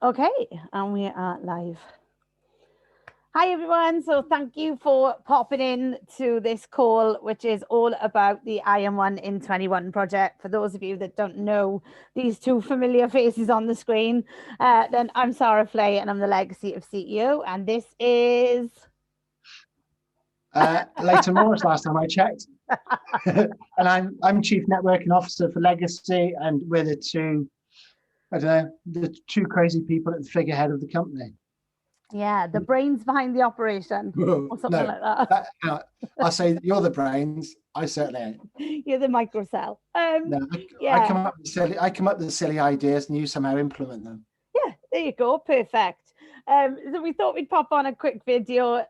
Okay, and we are live. Hi, everyone. So, thank you for popping in to this call, which is all about the IM1 in 21 project. For those of you that don't know these two familiar faces on the screen, then I'm Sarah Flay and I'm the Legacy of CEO. And this is. Leighton Morris, last time I checked. And I'm Chief Networking Officer for Legacy, and we're the two, I don't know, the two crazy people at the figurehead of the company. Yeah, the brains behind the operation or something No, like that. I'll say you're the brains. I certainly ain't. You're the microcell. No, I Yeah. come up with silly ideas, and you somehow implement them. Yeah, there you go. Perfect. So we thought we'd pop on a quick video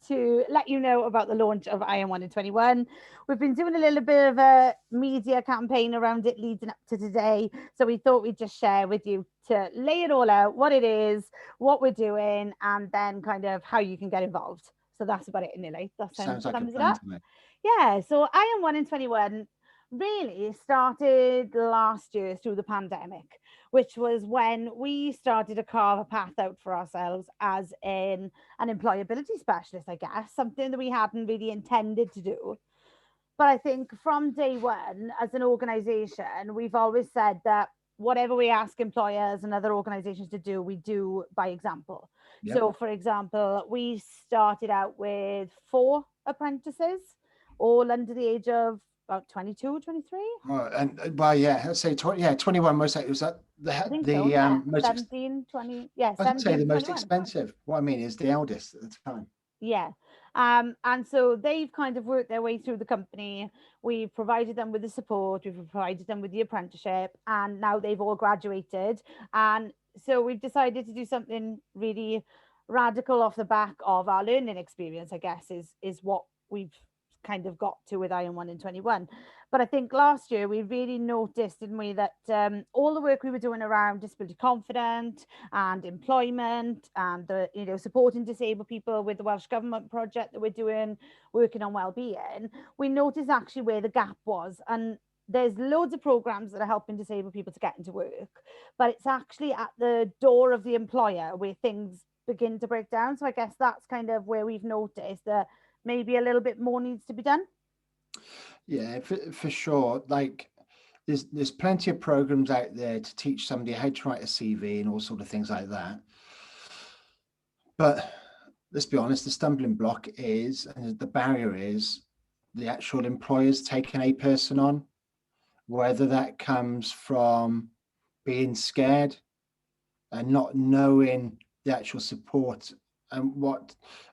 to let you know about the launch of IM1 in 21. We've been doing a little bit of a media campaign around it leading up to today. So we thought we'd just share with you to lay it all out, what it is, what we're doing, and then kind of how you can get involved. So that's about it, nearly. That Sounds like a sums it plan up. to me. Yeah, so IM1 in 21 really started last year through the pandemic, which was when we started to carve a path out for ourselves as an employability specialist, I guess, something that we hadn't really intended to do. But I think from day one, as an organization, we've always said that whatever we ask employers and other organizations to do, we do by example. Yep. So, for example, we started out with 4 apprentices, all under the age of about 22, 23. Yeah, I'd say 21 most. It was that I think so, the yeah. most. 17, 20, yeah, I was going to say 17 the to most 21. expensive. What I mean is the eldest at the time. Yeah. And so they've kind of worked their way through the company. We've provided them with the support, we've provided them with the apprenticeship, and now they've all graduated. And so we've decided to do something really radical off the back of our learning experience, I guess, is what we've kind of got to with Iron 1 in 21. But I think last year we really noticed, didn't we, that all the work we were doing around disability confident and employment and the supporting disabled people with the Welsh Government project that we're doing, working on well-being, we noticed actually where the gap was. And there's loads of programs that are helping disabled people to get into work, but it's actually at the door of the employer where things begin to break down. So I guess that's kind of where we've noticed that maybe a little bit more needs to be done. Yeah, for sure. Like there's plenty of programs out there to teach somebody how to write a CV and all sort of things like that. But let's be honest, the stumbling block is, and the barrier is, the actual employers taking a person on, whether that comes from being scared and not knowing the actual support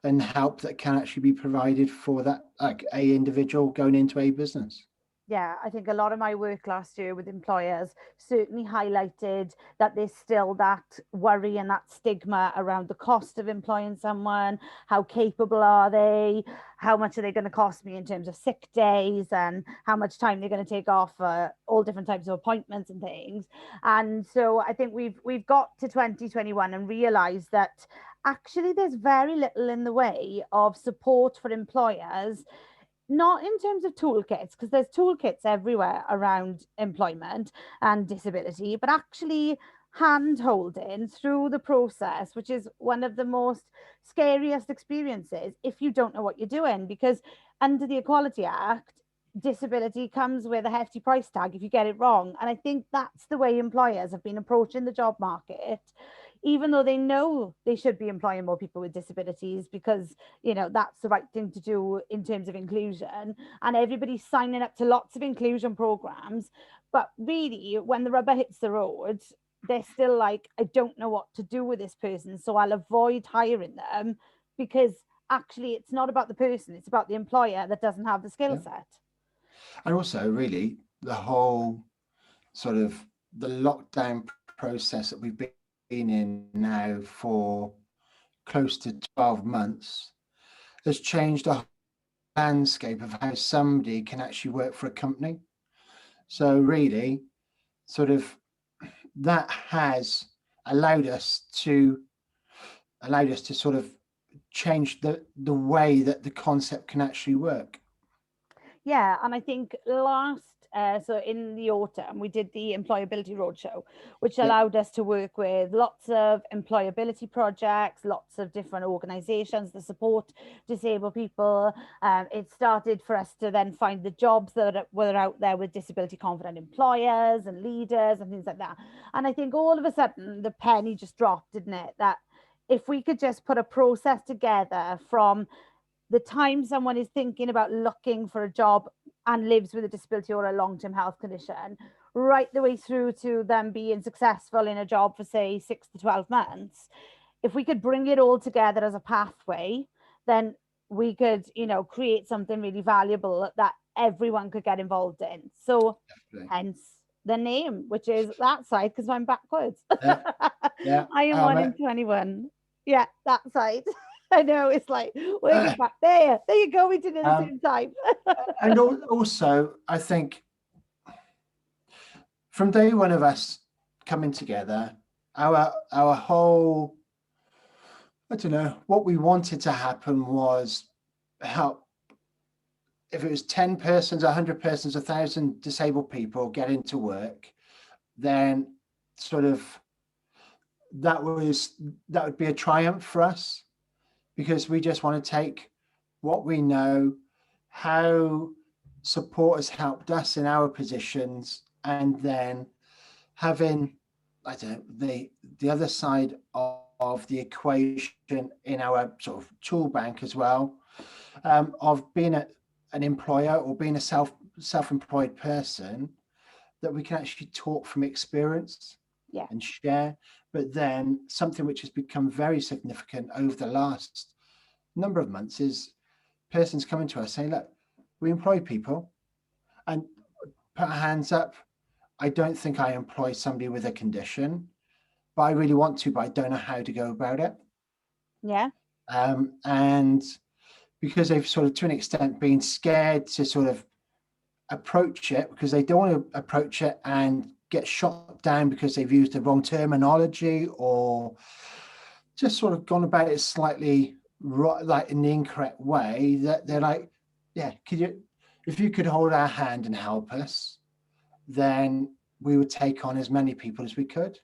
and help that can actually be provided for that, like a individual going into a business. Yeah, I think a lot of my work last year with employers certainly highlighted that there's still that worry and that stigma around the cost of employing someone. How capable are they? How much are they going to cost me in terms of sick days, and how much time they're going to take off for all different types of appointments and things. And so I think we've got to 2021 and realized that actually there's very little in the way of support for employers, not in terms of toolkits, because there's toolkits everywhere around employment and disability, but actually hand holding through the process, which is one of the most scariest experiences if you don't know what you're doing. Because under the Equality Act, disability comes with a hefty price tag if you get it wrong. And I think that's the way employers have been approaching the job market, even though they know they should be employing more people with disabilities, because that's the right thing to do in terms of inclusion, and everybody's signing up to lots of inclusion programs. But really, when the rubber hits the road, they're still like, I don't know what to do with this person, so I'll avoid hiring them, because actually it's not about the person, it's about the employer that doesn't have the skill Yeah. set. And also really the whole sort of the lockdown process that we've been in now for close to 12 months has changed the landscape of how somebody can actually work for a company. So really sort of that has allowed us to sort of change the way that the concept can actually work. Yeah, and I think last so in the autumn, we did the Employability Roadshow, which Yep. allowed us to work with lots of employability projects, lots of different organizations that support disabled people. It started for us to then find the jobs that were out there with disability confident employers and leaders and things like that. And I think all of a sudden the penny just dropped, didn't it? That if we could just put a process together from the time someone is thinking about looking for a job and lives with a disability or a long-term health condition, right the way through to them being successful in a job for, say, 6 to 12 months, if we could bring it all together as a pathway, then we could, create something really valuable that everyone could get involved in. So Definitely. hence the name, which is that side, because I'm backwards. Yeah. Yeah. I am 1 in 21. Yeah, that side. I know, it's like working back there. There you go, we did it at the same time. And also, I think from day one of us coming together, our whole, I don't know, what we wanted to happen was help. If it was 10 persons, 100 persons, 1,000 disabled people get into work, then sort of that would be a triumph for us, because we just want to take what we know, how support has helped us in our positions, and then having, I don't know, the other side of the equation in our sort of tool bank as well, of being an employer or being a self-employed person, that we can actually talk from experience Yeah. and share. But then something which has become very significant over the last number of months is persons coming to us saying, look, we employ people, and put our hands up. I don't think I employ somebody with a condition, but I really want to, but I don't know how to go about it. Yeah. And because they've sort of, to an extent, been scared to sort of approach it, because they don't want to approach it and get shot down because they've used the wrong terminology, or just sort of gone about it slightly like in the incorrect way, that they're like, yeah, if you could hold our hand and help us, then we would take on as many people as we could.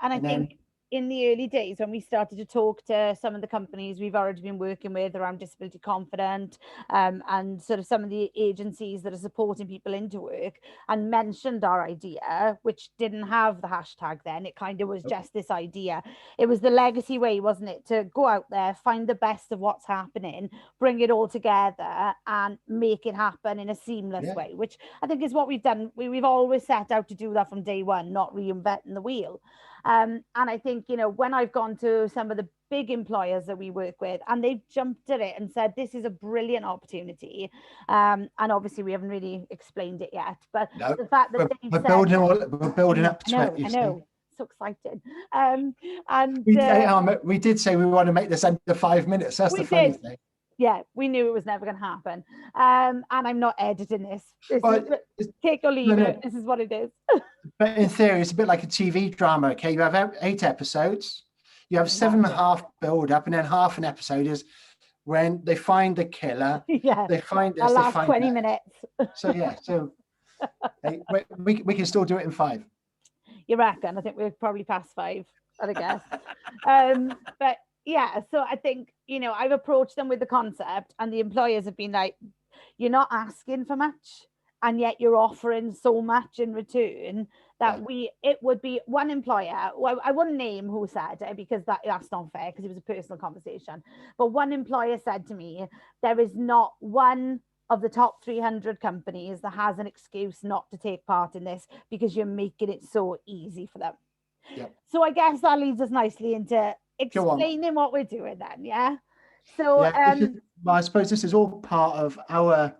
And I And then, think in the early days, when we started to talk to some of the companies we've already been working with around disability confident, and sort of some of the agencies that are supporting people into work, and mentioned our idea, which didn't have the hashtag then, it kind of was just this idea. It was the legacy way, wasn't it? To go out there, find the best of what's happening, bring it all together and make it happen in a seamless yeah, way, which I think is what we've done. We've always set out to do that from day one, not reinventing the wheel. And I think, when I've gone to some of the big employers that we work with, and they've jumped at it and said, this is a brilliant opportunity. And obviously we haven't really explained it yet, but no, the fact that they've we're said, building up to it. I You see, know, so excited. And we did say we want to make this under 5 minutes. That's the funny thing. Yeah, we knew it was never going to happen. And I'm not editing this. Take or leave it. This is what it is. But in theory, it's a bit like a TV drama. Okay, you have 8 episodes. You have 7.5 build up, and then half an episode is when they find the killer. Yeah, they find this. The last they find 20 that. minutes. So hey, we can still do it in 5. You reckon? I think we're probably past 5, I guess. But yeah, so I think, I've approached them with the concept, and the employers have been like, you're not asking for much, and yet you're offering so much in return that it would be one employer. Well, I wouldn't name who said it, because that's not fair, because it was a personal conversation. But one employer said to me, there is not one of the top 300 companies that has an excuse not to take part in this, because you're making it so easy for them. Yep. So I guess that leads us nicely into explaining what we're doing then. Yeah. So well, I suppose this is all part of our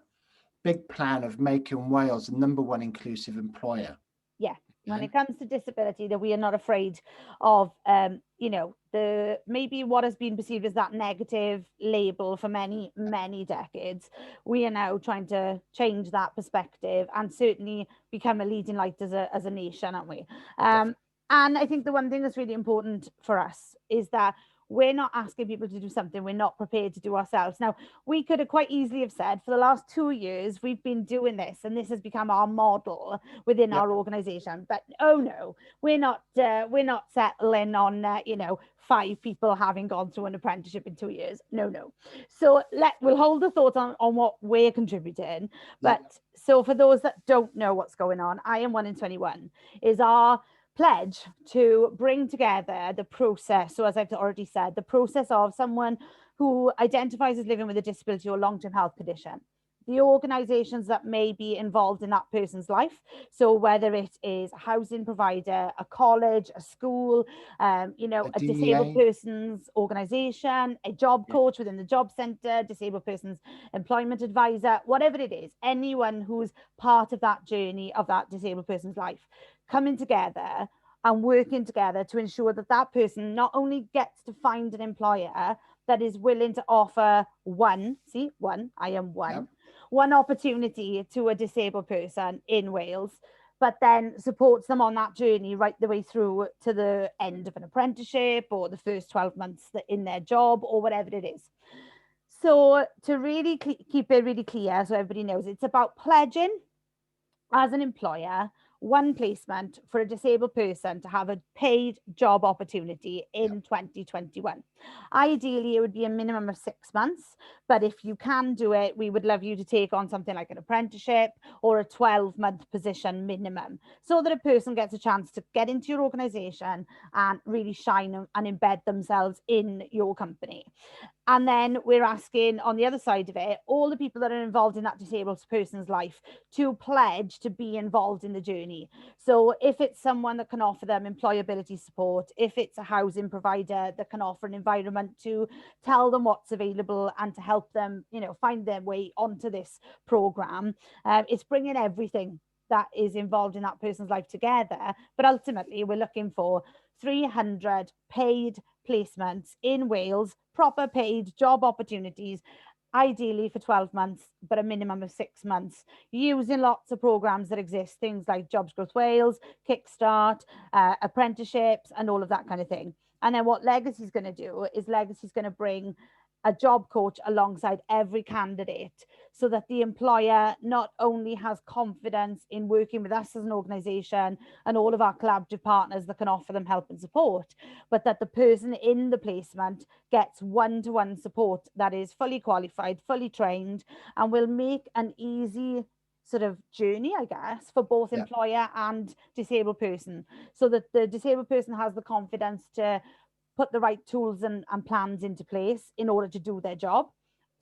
big plan of making Wales the #1 inclusive employer. Yeah. When it comes to disability, that we are not afraid of, the maybe what has been perceived as that negative label for many, many decades. We are now trying to change that perspective and certainly become a leading light as a nation, aren't we? And I think the one thing that's really important for us is that we're not asking people to do something we're not prepared to do ourselves. Now, we could have quite easily have said, for the last 2 years, we've been doing this, and this has become our model within Yeah. our organisation. But oh no, we're not settling on 5 people having gone through an apprenticeship in 2 years. No, no. So we'll hold the thought on what we're contributing. Yeah. But so for those that don't know what's going on, I Am 1 in 21 is our pledge to bring together the process. So as I've already said, the process of someone who identifies as living with a disability or long-term health condition, the organizations that may be involved in that person's life. So whether it is a housing provider, a college, a school, A a disabled DEA. person's organization, a job Yeah. coach within the job center, disabled person's employment advisor, whatever it is, anyone who's part of that journey of that disabled person's life, coming together and working together to ensure that that person not only gets to find an employer that is willing to offer I am Yeah. one opportunity to a disabled person in Wales, but then supports them on that journey right the way through to the end of an apprenticeship or the first 12 months in their job or whatever it is. So to really keep it really clear so everybody knows, it's about pledging as an employer one placement for a disabled person to have a paid job opportunity Yeah. in 2021. Ideally, it would be a minimum of 6 months, but if you can do it, we would love you to take on something like an apprenticeship or a 12-month position minimum, so that a person gets a chance to get into your organization and really shine and embed themselves in your company. And then we're asking on the other side of it, all the people that are involved in that disabled person's life to pledge to be involved in the journey. So if it's someone that can offer them employability support, if it's a housing provider that can offer an environment to tell them what's available and to help them, find their way onto this program, it's bringing everything that is involved in that person's life together. But ultimately, we're looking for 300 paid placements in Wales, proper paid job opportunities, ideally for 12 months, but a minimum of 6 months, using lots of programs that exist, things like Jobs Growth Wales, Kickstart, apprenticeships, and all of that kind of thing. And then what Legacy is going to do is Legacy is going to bring a job coach alongside every candidate so that the employer not only has confidence in working with us as an organisation and all of our collaborative partners that can offer them help and support, but that the person in the placement gets one-to-one support that is fully qualified, fully trained, and will make an easy sort of journey, I guess, for both Yeah. employer and disabled person, so that the disabled person has the confidence to put the right tools and plans into place in order to do their job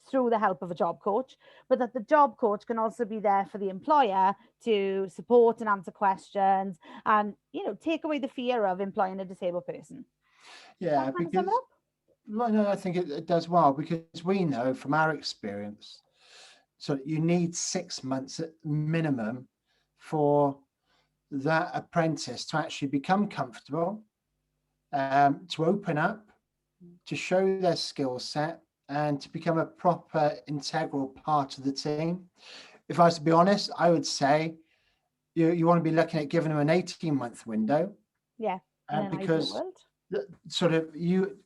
through the help of a job coach, but that the job coach can also be there for the employer to support and answer questions and, take away the fear of employing a disabled person. Does Yeah. that kind of sum it Because, up? well, no, I think it does well, because we know from our experience, so you need 6 months at minimum for that apprentice to actually become comfortable, to open up, to show their skill set, and to become a proper integral part of the team. If I was to be honest, I would say you want to be looking at giving them an 18-month window, Yeah, in an ideal because world. sort of you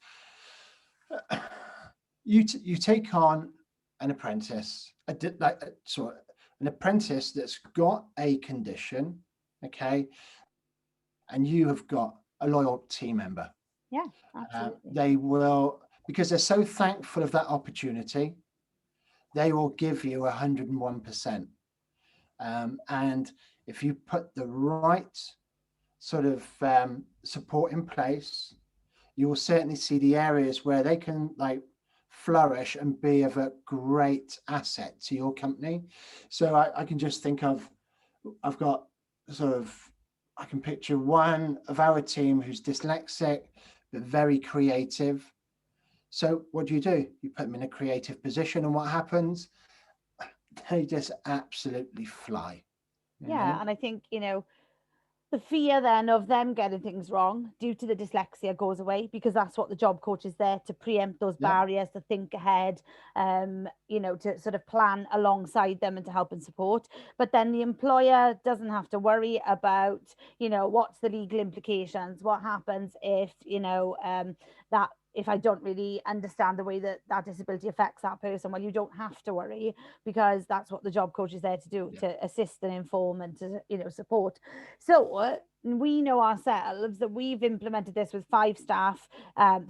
take on an apprentice, an apprentice that's got a condition, okay, and you have got a loyal team member. Yeah, absolutely. They will, because they're so thankful of that opportunity, they will give you 101%. And if you put the right sort of support in place, you will certainly see the areas where they can flourish and be of a great asset to your company. So I can just think of, I've got sort of, I can picture one of our team who's dyslexic but very creative. So what do? You put them in a creative position, and what happens? They just absolutely fly. You Yeah, know? and I think, the fear then of them getting things wrong due to the dyslexia goes away, because that's what the job coach is there to preempt those Yeah, barriers, to think ahead, to sort of plan alongside them and to help and support. But then the employer doesn't have to worry about, what's the legal implications, what happens if, that if I don't really understand the way that that disability affects that person, well, you don't have to worry, because that's what the job coach is there to do, Yeah. to assist and inform and to, support. So we know ourselves that we've implemented this with 5 staff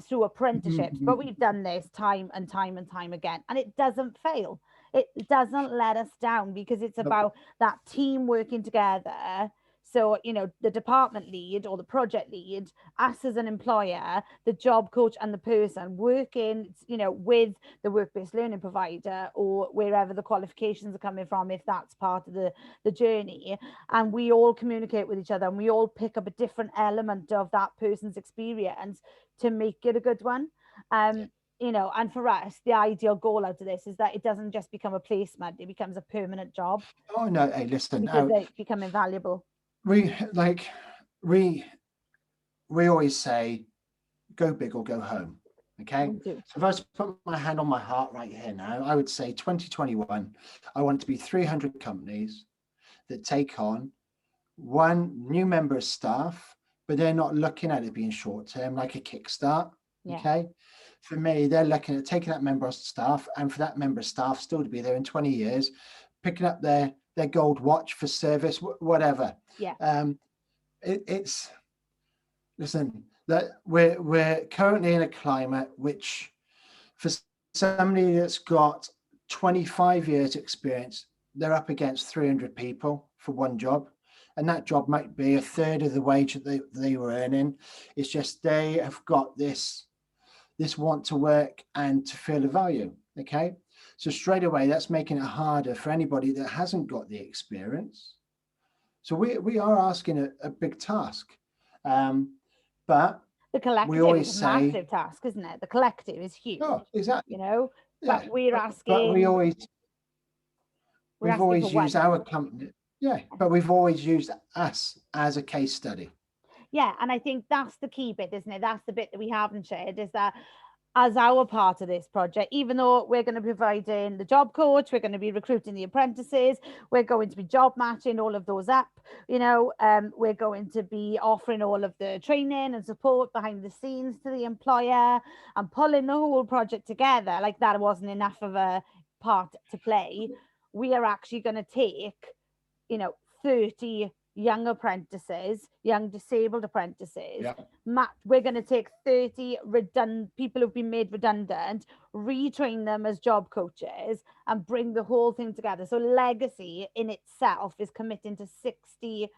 through apprenticeships, but we've done this time and time and time again, and it doesn't fail. It doesn't let us down, because it's Nope. about that team working together. So, the department lead or the project lead, us as an employer, the job coach and the person working, with the work-based learning provider or wherever the qualifications are coming from, if that's part of the journey. And we all communicate with each other, and we all pick up a different element of that person's experience to make it a good one. Yeah. And for us, the ideal goal out of this is that it doesn't just become a placement, it becomes a permanent job, Oh no, hey, listen, because they become invaluable. we like we we always say go big or go home. Okay. We do. So if I was to put my hand on my heart right here now, I would say 2021, I want it to be 300 companies that take on one new member of staff, but they're not looking at it being short term like a kickstart. Yeah. Okay. For me, they're looking at taking that member of staff, and for that member of staff still to be there in 20 years, picking up their gold watch for service, whatever. Yeah. It's listen, that we're currently in a climate which, for somebody that's got 25 years experience, they're up against 300 people for one job, and that job might be a third of the wage that they were earning. It's just they have got this want to work and to feel the value. Okay, so straight away that's making it harder for anybody that hasn't got the experience. So we are asking a big task. But The we collective always is a say, massive task, isn't it? The collective is huge, oh, exactly, yeah. but we're But we asking, always we're we've asking for always used one. our company, yeah. But we've always used us as a case study. Yeah, and I think that's the key bit, isn't it? That's the bit that we haven't shared, is that as our part of this project, even though we're going to be providing the job coach, we're going to be recruiting the apprentices, we're going to be job matching all of those up, we're going to be offering all of the training and support behind the scenes to the employer, and pulling the whole project together. Like, that wasn't enough of a part to play. We are actually going to take, 30 young apprentices, young disabled apprentices. Yeah, We're going to take 30 people who've been made redundant, retrain them as job coaches, and bring the whole thing together. So Legacy in itself is committing to 60,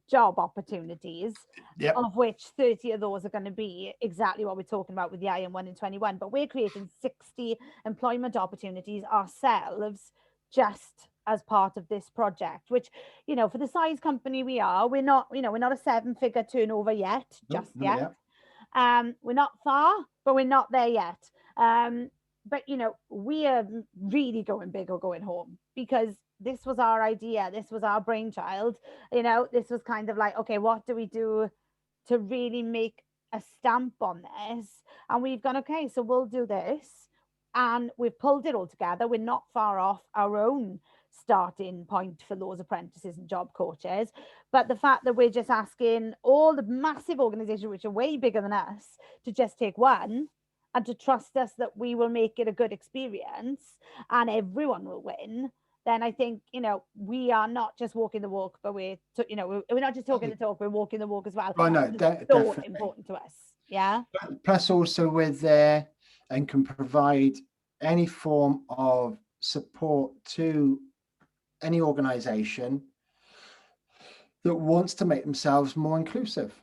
job opportunities, yep, of which 30 of those are going to be exactly what we're talking about with the IM 1 in 21. But we're creating 60 employment opportunities ourselves, just as part of this project, which, for the size company we are, we're not a 7-figure turnover yet, no, just not yet. yet. We're not far, but we're not there yet. But we are really going big or going home, because this was our idea, this was our brainchild. This was kind of like, okay, what do we do to really make a stamp on this? And we've gone, okay, so we'll do this, and we've pulled it all together. We're not far off our own starting point for those apprentices and job coaches, but the fact that we're just asking all the massive organizations, which are way bigger than us, to just take one, and to trust us that we will make it a good experience and everyone will win, then I think, we are not just walking the walk, but we're not just talking the talk, we're walking the walk as well. Oh no, It's so definitely. important to us. Yeah. Plus, also we're there and can provide any form of support to any organisation that wants to make themselves more inclusive.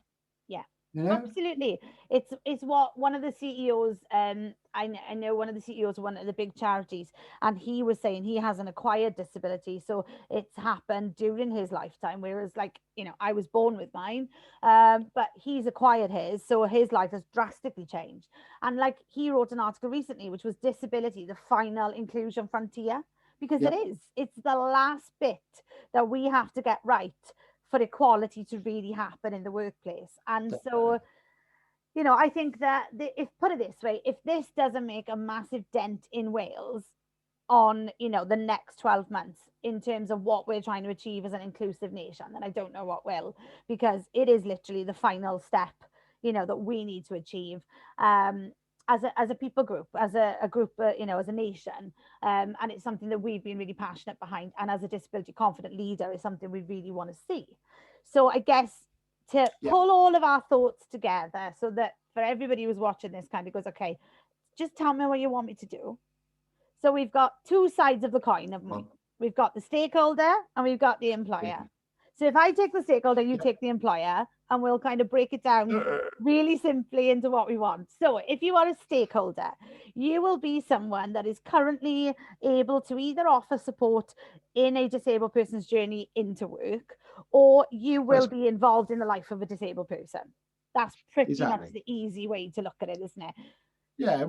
Yeah, You know, absolutely. It's what one of the CEOs, I know one of the CEOs of one of the big charities, and he was saying he has an acquired disability, so it's happened during his lifetime, whereas, like, I was born with mine, but he's acquired his, so his life has drastically changed. And, like, he wrote an article recently which was disability, the final inclusion frontier, because yeah, it's the last bit that we have to get right for equality to really happen in the workplace. And definitely. so, I think that if, put it this way, if this doesn't make a massive dent in Wales on, the next 12 months in terms of what we're trying to achieve as an inclusive nation, then I don't know what will, because it is literally the final step, that we need to achieve. As a people group, as a group, as a nation, and it's something that we've been really passionate behind. And as a disability confident leader, is something we really want to see. So I guess to Yeah. pull all of our thoughts together, so that for everybody who's watching this, kind of goes, okay, just tell me what you want me to do. So we've got two sides of the coin, haven't we? We've got the stakeholder and we've got the employer. So if I take the stakeholder, you take the employer, and we'll kind of break it down really simply into what we want. So if you are a stakeholder, you will be someone that is currently able to either offer support in a disabled person's journey into work, or you will be involved in the life of a disabled person. That's pretty much Exactly. the easy way to look at it, isn't it? Yeah,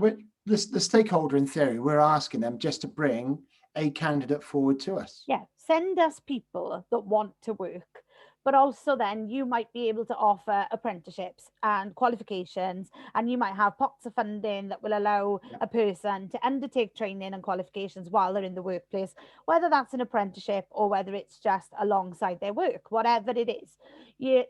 the stakeholder, in theory, we're asking them just to bring a candidate forward to us. Yeah, send us people that want to work, but also then you might be able to offer apprenticeships and qualifications, and you might have pots of funding that will allow a person to undertake training and qualifications while they're in the workplace, whether that's an apprenticeship or whether it's just alongside their work, whatever it is.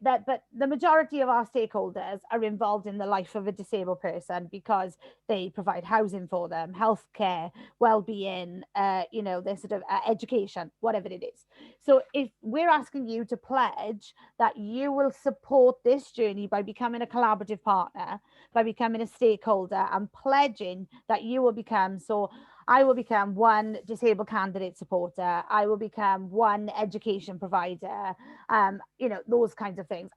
But the majority of our stakeholders are involved in the life of a disabled person because they provide housing for them, healthcare, well-being, their sort of education, whatever it is. So if we're asking you to pledge that you will support this journey by becoming a collaborative partner, by becoming a stakeholder, and pledging that you will become, so I will become one disabled candidate supporter, I will become one education provider, those kinds of things.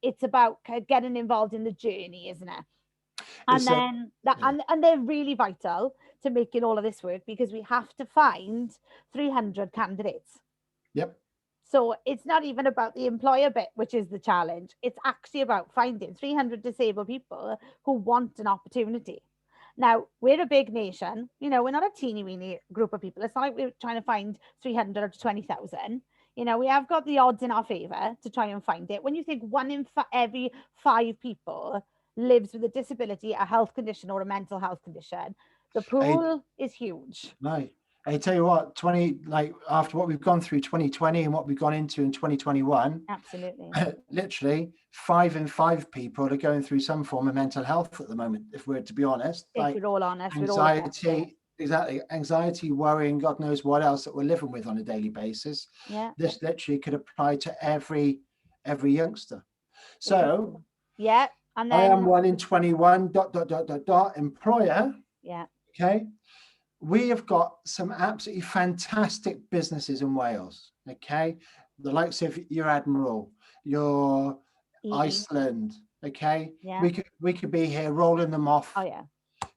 It's about getting involved in the journey, isn't it? And then and they're really vital to making all of this work, because we have to find 300 candidates. Yep. So it's not even about the employer bit, which is the challenge. It's actually about finding 300 disabled people who want an opportunity. Now, we're a big nation, we're not a teeny weeny group of people. It's not like we're trying to find 300 or 20,000. We have got the odds in our favor to try and find it. When you think one in every 5 people lives with a disability, a health condition, or a mental health condition, the pool is huge. Right. I tell you what, after what we've gone through 2020 and what we've gone into in 2021, Absolutely. literally 5 in 5 people are going through some form of mental health at the moment, if we're to be honest. If we're all honest, anxiety, exactly, anxiety, worrying, God knows what else that we're living with on a daily basis. Yeah. This literally could apply to every youngster. So yeah, and then I am 1 in 21, ... employer. Yeah. Okay. We have got some absolutely fantastic businesses in Wales. Okay. The likes of your Admiral, your Iceland. Okay. Yeah. We could be here rolling them off. Oh yeah.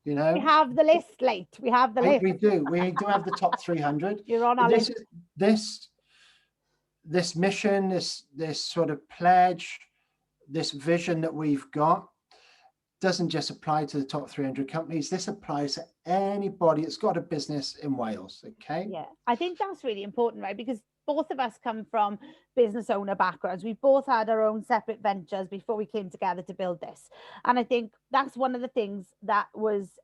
We have the list, Leight. We have the list. We do have the top 300. You're on our list. This mission, this sort of pledge, this vision that we've got doesn't just apply to the top 300 companies. This applies to anybody that's got a business in Wales. Okay. Yeah, I think that's really important, right? Because both of us come from business owner backgrounds. We both had our own separate ventures before we came together to build this. And I think that's one of the things that was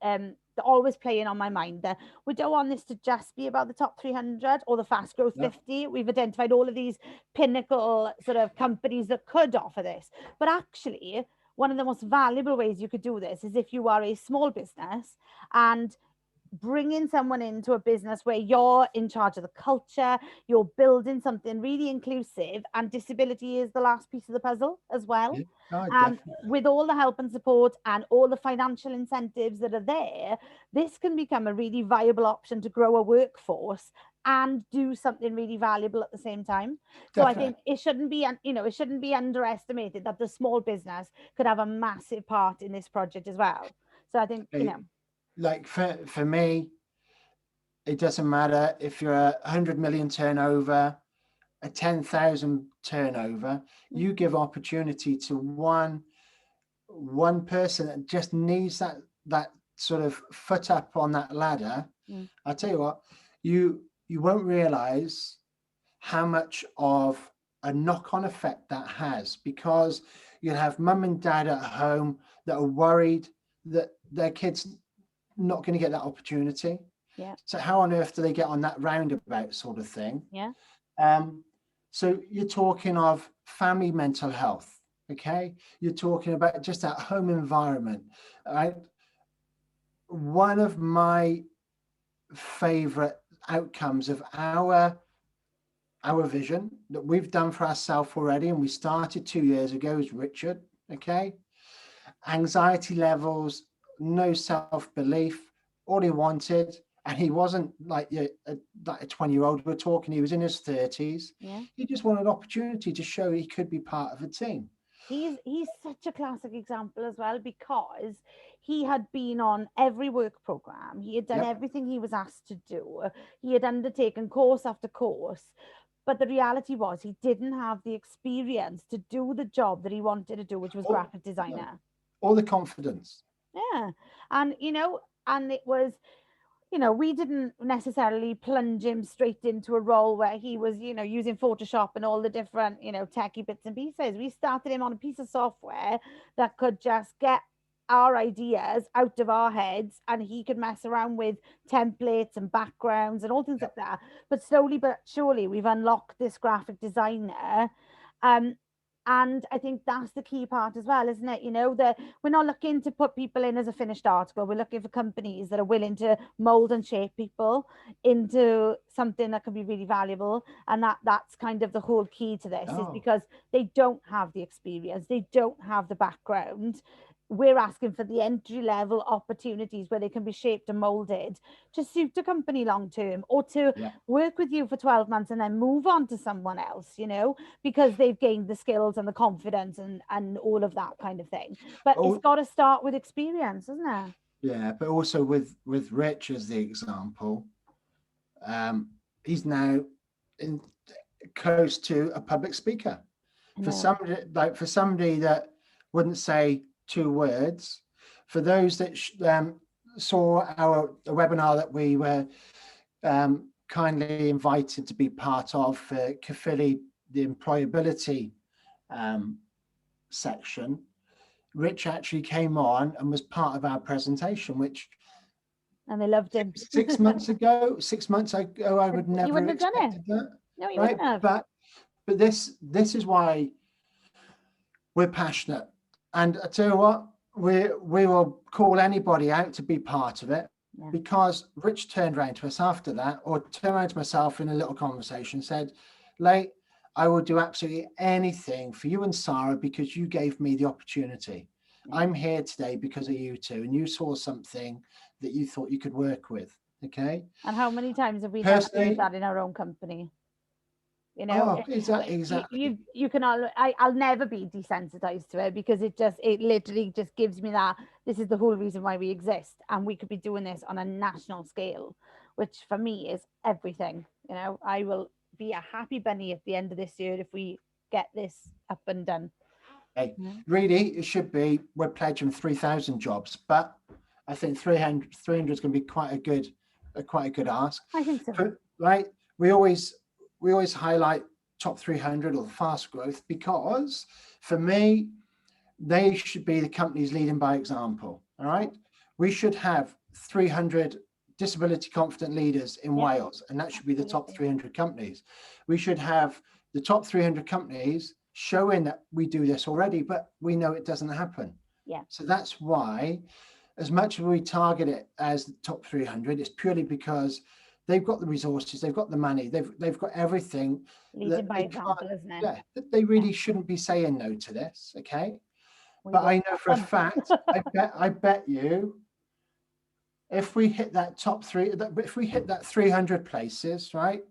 always playing on my mind, that we don't want this to just be about the top 300 or the fast growth 50. We've identified all of these pinnacle sort of companies that could offer this. But actually, one of the most valuable ways you could do this is if you are a small business and bringing someone into a business where you're in charge of the culture, you're building something really inclusive, and disability is the last piece of the puzzle as well. With all the help and support and all the financial incentives that are there, this can become a really viable option to grow a workforce and do something really valuable at the same time. So I think it shouldn't be, it shouldn't be underestimated that the small business could have a massive part in this project as well. So I think, like for me, it doesn't matter if you're a 100 million turnover, a 10,000 turnover, you give opportunity to one person that just needs that sort of foot up on that ladder. I tell you what, you won't realize how much of a knock-on effect that has, because you'll have mum and dad at home that are worried that their kids not going to get that opportunity. Yeah. So how on earth do they get on that roundabout sort of thing? Yeah. So you're talking of family mental health. Okay, you're talking about just that home environment. Right, one of my favorite outcomes of our vision that we've done for ourselves already, and we started 2 years ago, is Richard. Okay, anxiety levels, no self-belief. All he wanted, and he wasn't like like a 20-year-old we're talking, he was in his 30s. Yeah. He just wanted opportunity to show he could be part of a team. He's such a classic example as well, because he had been on every work program. He had done Yep. everything he was asked to do. He had undertaken course after course. But the reality was he didn't have the experience to do the job that he wanted to do, which was All, graphic yeah, designer. all the confidence. Yeah. And and it was, we didn't necessarily plunge him straight into a role where he was, using Photoshop and all the different, techie bits and pieces. We started him on a piece of software that could just get our ideas out of our heads, and he could mess around with templates and backgrounds and all things Yep. like that. But slowly but surely, we've unlocked this graphic designer. Um, and I think that's the key part as well, isn't it? That we're not looking to put people in as a finished article. We're looking for companies that are willing to mold and shape people into something that can be really valuable. And that's kind of the whole key to this, is Oh, because they don't have the experience, they don't have the background. We're asking for the entry level opportunities where they can be shaped and molded to suit a company long term, or to yeah. work with you for 12 months and then move on to someone else, because they've gained the skills and the confidence and all of that kind of thing. But it's Oh, got to start with experience, isn't it? yeah. But also with Rich as the example, um, he's now in close to a public speaker. I For know. somebody for somebody that wouldn't say two words, for those that saw the webinar that we were kindly invited to be part of for Kafili, the employability um, section, Rich actually came on and was part of our presentation, which And they loved him. 6 months ago, 6 months ago, I would You never have wouldn't have done it. expected that, No, you right? wouldn't have. But this is why we're passionate. And I tell you what, we will call anybody out to be part of it, Yeah. because Rich turned around to us after that, or turned around to myself in a little conversation, said, Leighton, I will do absolutely anything for you and Sara because you gave me the opportunity. Yeah. I'm here today because of you two, and you saw something that you thought you could work with. Okay. And how many times have we not heard Personally, that in our own company? oh, exactly. You can all, I'll never be desensitized to it, because it literally just gives me that this is the whole reason why we exist, and we could be doing this on a national scale, which for me is everything. I will be a happy bunny at the end of this year if we get this up and done. Hey, Yeah. really, it should be, we're pledging 3,000 jobs, but I think 300 is going to be quite a good ask. I think so. Right? We always highlight top 300 or the fast growth, because for me, they should be the companies leading by example. All right. We should have 300 disability confident leaders in Yeah, Wales, and that should be the top absolutely. 300 companies. We should have the top 300 companies showing that we do this already, but we know it doesn't happen. Yeah. So that's why, as much as we target it as the top 300, it's purely because they've got the resources, they've got the money, they've got everything Leading that by they can't. example, isn't it? Yeah, that they Yeah. really shouldn't be saying no to this. Okay. We But I won't know have for a fun. fact, I bet you, if we hit that top three, if we hit that 300 places, right?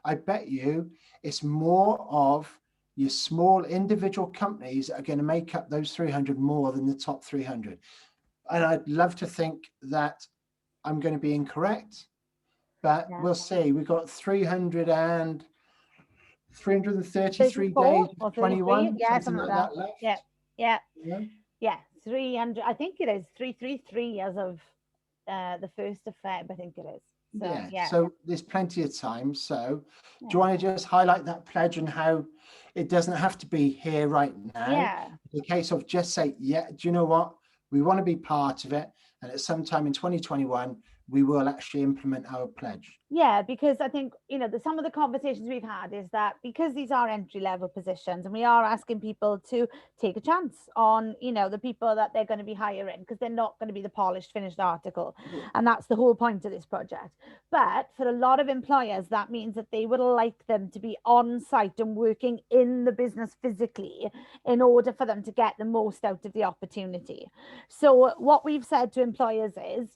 I bet you it's more of your small individual companies that are going to make up those 300 more than the top 300. And I'd love to think that I'm going to be incorrect, but Yeah. we'll see. We've got 333 days 34 or 33, 21, yeah, something something like like that. that Yeah, left. yeah, You know? yeah. 300. I think it is 333 as of the 1st of Feb. I think it is. So Yeah, yeah, so there's plenty of time. So do you yeah, want to just highlight that pledge and how it doesn't have to be here right now? yeah, It's a case of just say, yeah, do you know what? We want to be part of it. And at some time in 2021, we will actually implement our pledge. Yeah, because I think, some of the conversations we've had is that because these are entry level positions and we are asking people to take a chance on, the people that they're going to be hiring, because they're not going to be the polished, finished article. And that's the whole point of this project. But for a lot of employers, that means that they would like them to be on site and working in the business physically in order for them to get the most out of the opportunity. So what we've said to employers is,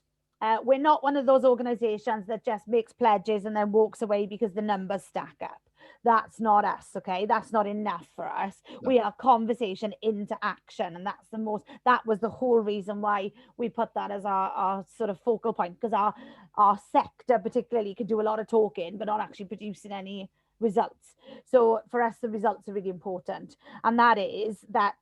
we're not one of those organizations that just makes pledges and then walks away because the numbers stack up. That's not us, okay? That's not enough for us. No. We are conversation into action. And that was the whole reason why we put that as our sort of focal point, because our sector particularly could do a lot of talking, but not actually producing any results. So for us, the results are really important. And that is that,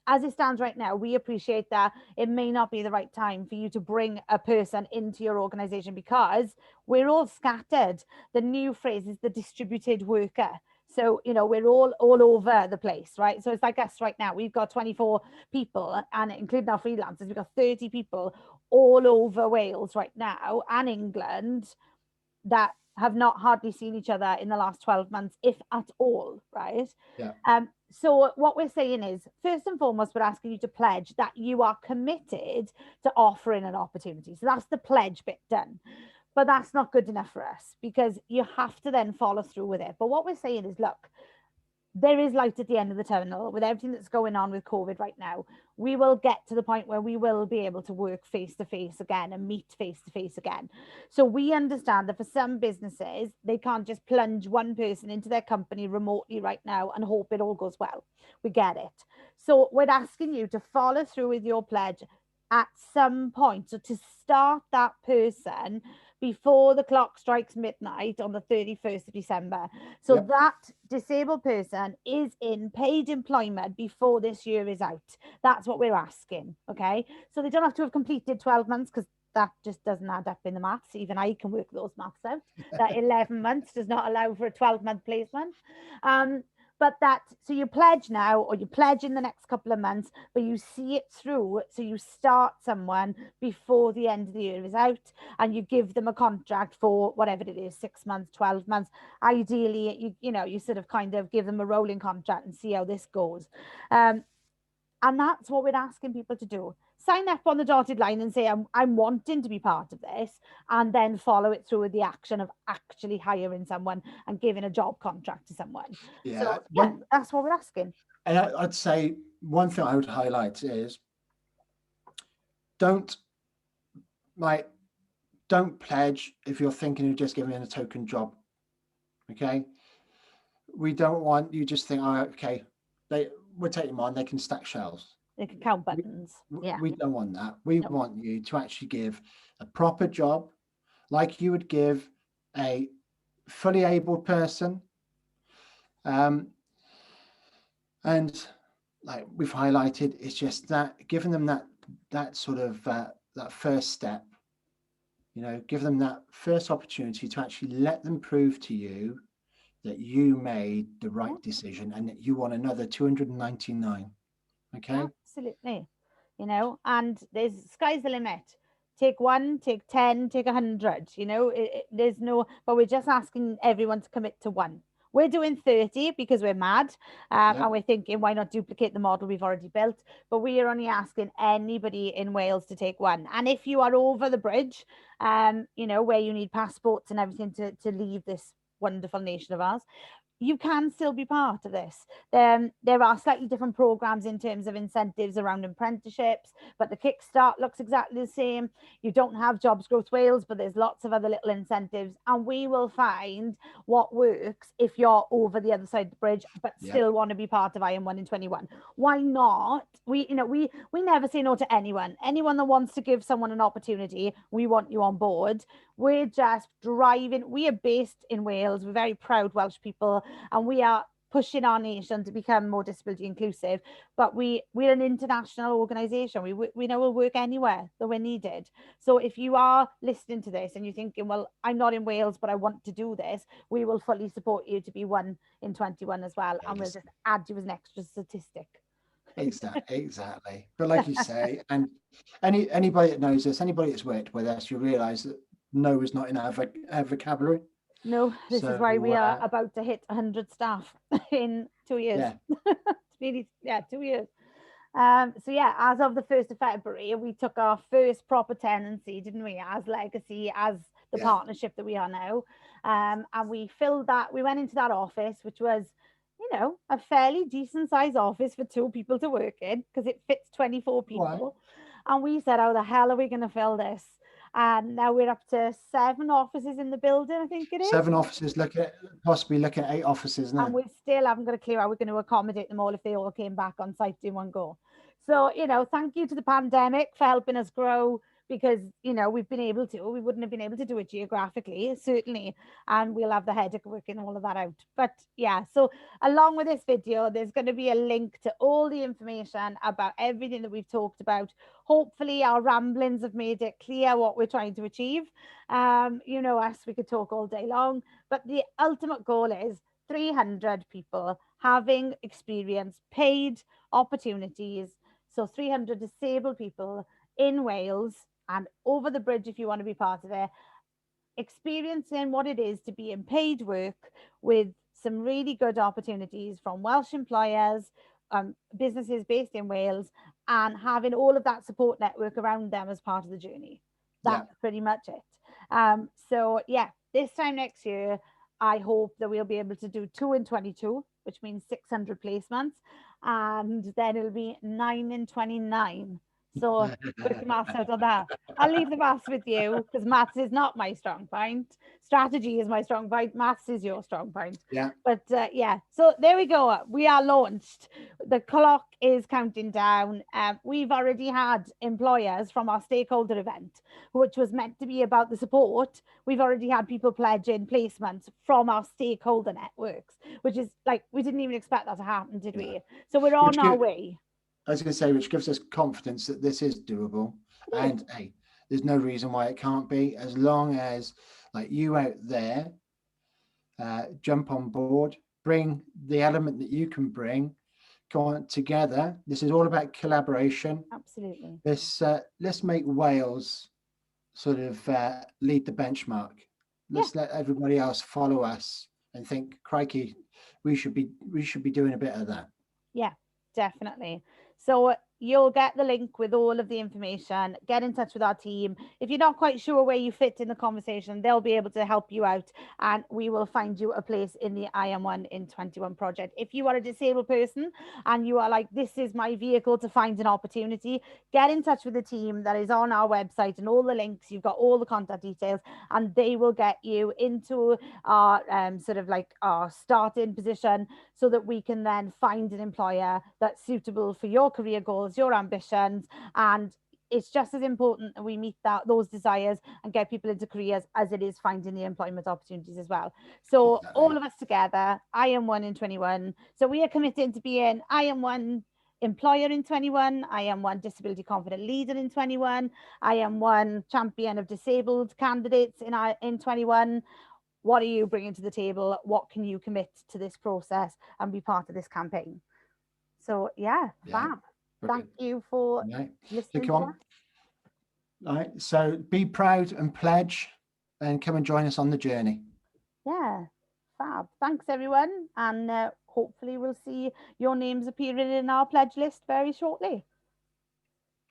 as it stands right now, we appreciate that it may not be the right time for you to bring a person into your organization because we're all scattered. The new phrase is the distributed worker. So, we're all over the place, right? So it's like us right now. We've got 24 people, and including our freelancers, we've got 30 people all over Wales right now and England that have not hardly seen each other in the last 12 months, if at all, right? Yeah. So what we're saying is, first and foremost, we're asking you to pledge that you are committed to offering an opportunity. So that's the pledge bit done. But that's not good enough for us, because you have to then follow through with it. But what we're saying is, look, there is light at the end of the tunnel with everything that's going on with COVID right now. We will get to the point where we will be able to work face to face again and meet face to face again. So we understand that for some businesses, they can't just plunge one person into their company remotely right now and hope it all goes well. We get it. So we're asking you to follow through with your pledge at some point. So to start that person before the clock strikes midnight on the 31st of December. So Yep. that disabled person is in paid employment before this year is out. That's what we're asking, okay? So they don't have to have completed 12 months, because that just doesn't add up in the maths. Even I can work those maths out. That 11 months does not allow for a 12-month placement. So you pledge now, or you pledge in the next couple of months, but you see it through. So you start someone before the end of the year is out, and you give them a contract for whatever it is, 6 months, 12 months. Ideally, you sort of kind of give them a rolling contract and see how this goes. And that's what we're asking people to do. Sign up on the dotted line and say, I'm wanting to be part of this, and then follow it through with the action of actually hiring someone and giving a job contract to someone. Yeah. So yeah, that's what we're asking. And I'd say one thing I would highlight is don't pledge if you're thinking of just giving a token job. Okay. We don't want you just think, oh, okay, we'll take them on, they can stack shelves. They can count buttons. We don't want that. We want you to actually give a proper job, like you would give a fully able person. And like we've highlighted, it's just that giving them that sort of that first step, give them that first opportunity to actually let them prove to you that you made the right decision and that you want another 299. Okay. Absolutely. And sky's the limit. Take 1, take 10, take 100. There's no, but we're just asking everyone to commit to 1. We're doing 30 because we're mad, and we're thinking, why not duplicate the model we've already built? But we are only asking anybody in Wales to take 1. And if you are over the bridge, where you need passports and everything to leave this wonderful nation of ours, you can still be part of this. There are slightly different programs in terms of incentives around apprenticeships, but the Kickstart looks exactly the same. You don't have Jobs Growth Wales, but there's lots of other little incentives, and we will find what works if you're over the other side of the bridge, but still want to be part of Iron 1 in 21. Why not? We never say no to anyone. Anyone that wants to give someone an opportunity, we want you on board. We're just driving. We are based in Wales. We're very proud Welsh people, and we are pushing our nation to become more disability inclusive. But we're an international organisation. We know we'll work anywhere that we're needed. So if you are listening to this and you're thinking, well, I'm not in Wales, but I want to do this, we will fully support you to be 1 in 21 as well. And we'll just add you as an extra statistic. Exactly. But like you say, and anybody that knows us, anybody that's worked with us, you realise that no is not in our vocabulary. No, this is why So we are about to hit 100 staff in 2 years. yeah, It's really, yeah, 2 years. So yeah, as of the 1st of February, we took our first proper tenancy, didn't we, as Legacy, as the yeah, partnership that we are now. And we filled that, we went into that office, which was, a fairly decent sized office for two people to work in because it fits 24 right. people. And we said, how the hell are we going to fill this? And now we're up to 7 offices in the building, I think it is. 7 offices, possibly looking at 8 offices And now. we still haven't got a clue how we're going to accommodate them all if they all came back on site in one go. So, thank you to the pandemic for helping us grow because, we've been able to, we wouldn't have been able to do it geographically, certainly. And we'll have the headache of working all of that out. But yeah, so along with this video, there's going to be a link to all the information about everything that we've talked about. Hopefully our ramblings have made it clear what we're trying to achieve. You know us, we could talk all day long, but the ultimate goal is 300 people having experienced paid opportunities. So 300 disabled people in Wales and over the bridge, if you want to be part of it, experiencing what it is to be in paid work with some really good opportunities from Welsh employers, businesses based in Wales, and having all of that support network around them as part of the journey. Yeah, That's pretty much it. So yeah, this time next year, I hope that we'll be able to do 2 in 22, which means 600 placements, and then it'll be 9 in 29. So quick maths out of that. I'll leave the maths with you because maths is not my strong point. Strategy is my strong point. Maths is your strong point. yeah, But yeah, so there we go. We are launched. The clock is counting down. We've already had employers from our stakeholder event, which was meant to be about the support. We've already had people pledging placements from our stakeholder networks, which is like, we didn't even expect that to happen, did no. we? So we're Which on our way. I was going to say, which gives us confidence that this is doable. It is. And hey, there's no reason why it can't be, as long as like you out there jump on board, bring the element that you can bring, go on together. This is all about collaboration. Absolutely. Let's make Wales sort of lead the benchmark. Yeah. Let's let everybody else follow us and think, crikey, we should be doing a bit of that. Yeah, definitely. So you'll get the link with all of the information. Get in touch with our team. If you're not quite sure where you fit in the conversation, they'll be able to help you out and we will find you a place in the I Am One in 21 project. If you are a disabled person and you are like, this is my vehicle to find an opportunity, get in touch with the team that is on our website and all the links. You've got all the contact details and they will get you into our sort of like our starting position so that we can then find an employer that's suitable for your career goals, your ambitions, and it's just as important that we meet those desires and get people into careers as it is finding the employment opportunities as well. So all Exactly. of us together, I Am One in 21. So we are committing to being I Am One employer in 21, I Am One disability confident leader in 21, I Am One champion of disabled candidates in 21. What are you bringing to the table? What can you commit to this process and be part of this campaign? So yeah, Yeah. fab. Thank Brilliant. you for Right. So listening come to on. All right. So be proud and pledge and come and join us on the journey. that. Yeah, fab. Thanks everyone. And hopefully we'll see your names appearing in our pledge list very shortly.